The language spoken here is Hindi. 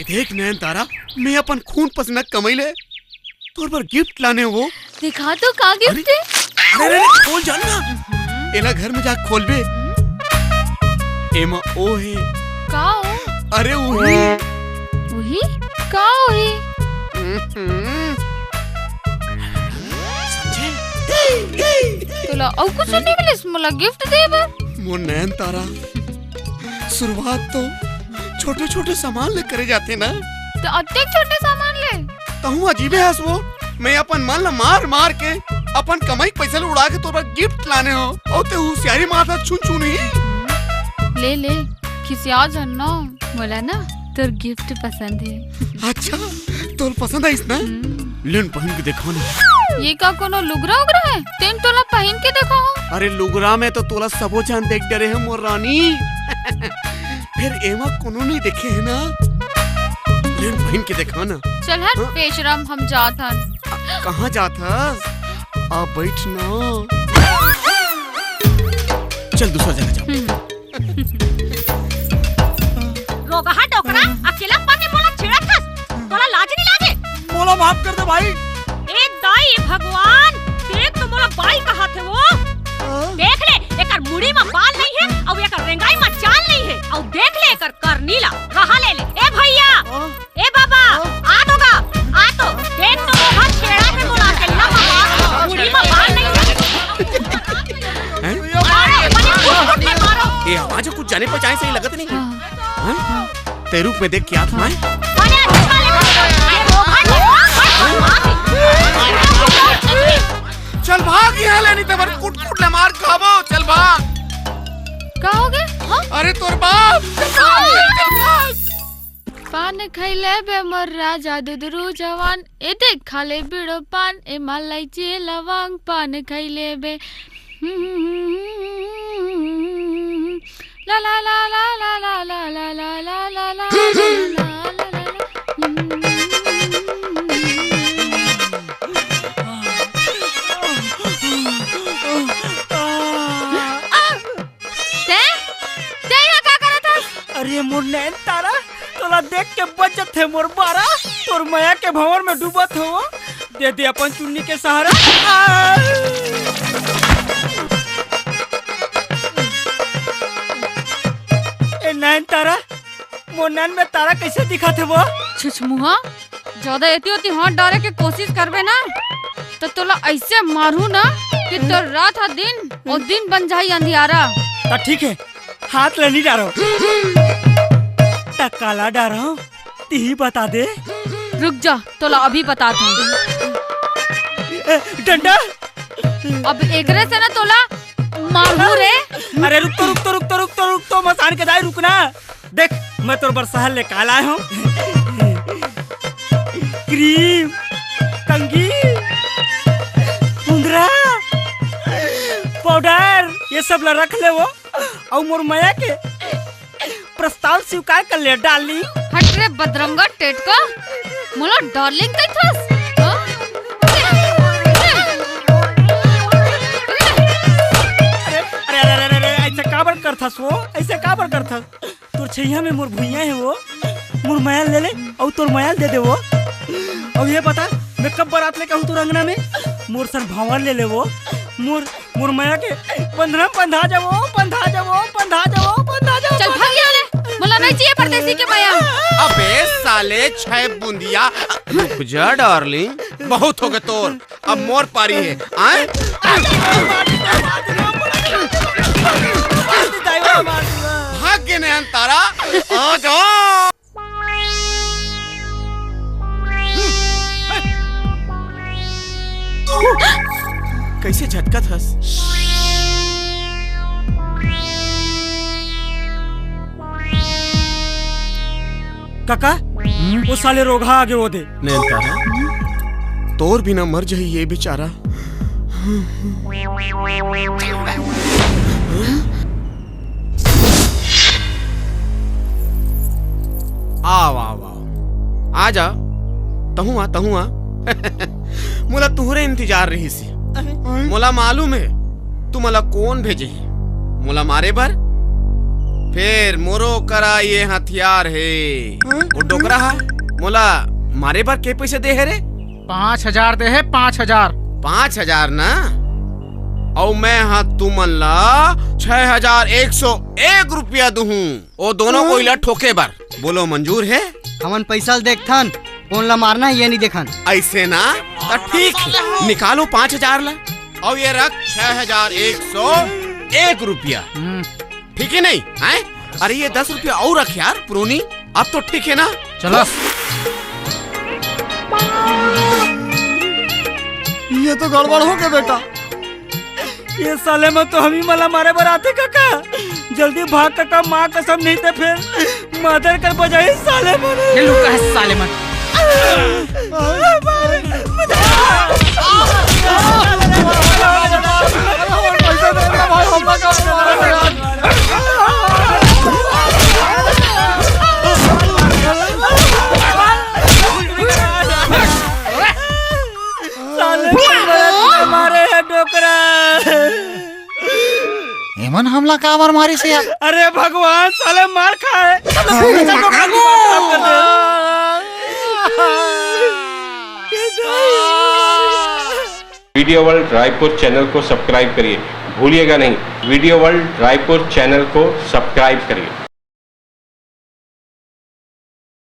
देख नैन तारा, मैं अपन खून पसीना कमाईले तोर पर गिफ्ट लाने वो। दिखा तो का गिफ्ट है। अरे खोल जाना, एला घर में जा खोल बे। एमा ओ है का हो? अरे वही वही का होई? तोला और कुछ नहीं मिले मोला गिफ्ट देबे? मोर नैन तारा, शुरुआत तो छोटे छोटे सामान ले करे जाते ना, तो अत्ते छोटे सामान ले तहु अजीबे हस वो। मैं अपन मन ला मार मार के अपन कमाई पैसा ले उड़ा के तोर पर गिफ्ट लाने हो और ते होशियारी मारता छुन छुन ले ले खिसिया जन्ना मोला ना तोर गिफ्ट पसंद है। अच्छा तोर पसंद है इसना, लेन पहन के देखो ना। ये का कोनो लुगरा उगरा है? तेन तोला पहन के देखो। अरे लुगरा में तो तोला सबो जान देख डरे है मोर रानी। फिर एमा कोनो नहीं देखे है ना, लेन पहन के देखो ना। चल हट बेशरम, हम जात हन। कहाँ जात हस? आ बैठ ना, चल दूसरा जगह जाओ। रोगहा टोकरा अकेला पानी मोला छिड़क हस, तोला लाज नहीं लागे? मोला माफ कर दे भाई। ए दाई भगवान, देख तो मोला बाई कहा थे वो। देख ले एकर मुड़ी में बाल नहीं है और एकर रेंगाई में चाल नहीं है, और देख ले एकर करनीला रहा ले ले। ए भैया, ए बाबा, आ दोगा, आ तो देख तो मोहा छेड़ा के मोला अकेला बाबा, मुड़ी में बाल नहीं है। अरे बने फुट में मारो। ये आवाज कुछ जाने पहचाने से ही लगत नहीं। तेरे रूप में देख क्या था? बने अच्छा ले चल भाग यहाँ ले, नहीं तो बर कुट कुट ले मार खाबो। चल भाग। का हो गए? अरे तोर बाप। पान खैले बे मोर राजा दुदरू जवान, ए देख खाले बिड़ो पान, ए मलाइची लवंग पान खैले बे। ला ला ला ला ला ला ला ला ला ला ला ला। अरे मोर नैन तारा, तोला देख के बचत है मोर बारा, तोर माया के भंवर में डूबत हो। दे दे अपन चुन्नी के सहारा। ए नैन तारा, मोर नैन में तारा कैसे दिखत है वो? छुछमुहा, ज्यादा एती होती हाथ डाले के कोशिश करबे ना तो तोला ऐसे मारू ना कि तोर रात हा दिन और दिन बन जाई अंधियारा। तो ठीक है, हाथ ले नहीं डारो, काला डारो, ती बता दे। रुक जा, तोला अभी बताती हूँ। डंडा अब एकरे से ना तोला मारू रे। अरे रुक तो रुक तो रुक तो रुक तो रुक तो मसान के दाई रुकना। देख मैं तोर बर सहल लेकर आया हूँ। क्रीम, कंघी, मुंदरा, पाउडर, ये सब ला रख ले वो, और मोर माया के प्रस्ताव स्वीकार कर ले डार्लिंग। हट रे बदरंगा टेट का, मोला डार्लिंग कही थस। अरे ऐसे काबर कर थस वो, ऐसे काबर कर थस? तोर छैया में मोर भुइया है वो, मोर माया ले ले और तोर माया दे दे वो। और ये बता मैं कब बारात लेके आऊँ तोर अंगना में? मोर सर भावर ले ले वो, मोर माया के बंधना बंधा जाओ, बंधा जाओ, बंधा जाओ, बंधा जाओ। चल भाग यहाँ ले, मोला नहीं चाहिए परदेसी के माया। अबे साले छह बूंदिया, रुक जा डार्लिंग, बहुत हो गए तोर, अब मोर पारी है। आए भाग के नैन तारा, आ जाओ। कैसे झटका थस? काका वो साले रोगा आगे वो दे। नैन तारा, तोर बिना मर जाही ये बेचारा। आओ आओ आओ, आ जा, तहु आ। मोला तुहरे इंतजार रही सी। मोला मालूम है तू मोला कौन भेजे है, मोला मारे बर। फिर मोरो करा ये हथियार है वो डोकरा है मोला मारे बार के पैसे दे है रे 5,000 दे है 5,000। 5,000 ना और मैं हाँ तुमन ला 6,101 रुपया दूँ वो दोनों को इला ठोके बार बोलो मंजूर है? हमन पैसा देखथन कौन ला मारना है ये नहीं देखन। ऐसे ना तो ठीक है निकालो 5,000 ला और ये रख 6,101 रुपया ठीक है नहीं है? अरे ये 10 रुपया और रख यार पुरोनी अब तो ठीक है ना? चलो ये तो गड़बड़ हो गया बेटा। ये साले में तो हम ही मला मारे बर आते काका। जल्दी भाग काका, माँ कसम नहीं तो फिर मदर कर बजाई साले मन। ये लुका है साले मन। हेमन हमला का बार मारी से यार। अरे भगवान साले मार खाए। वीडियो वर्ल्ड रायपुर चैनल को सब्सक्राइब करिए, भूलिएगा नहीं वीडियो वर्ल्ड रायपुर चैनल को सब्सक्राइब करिए।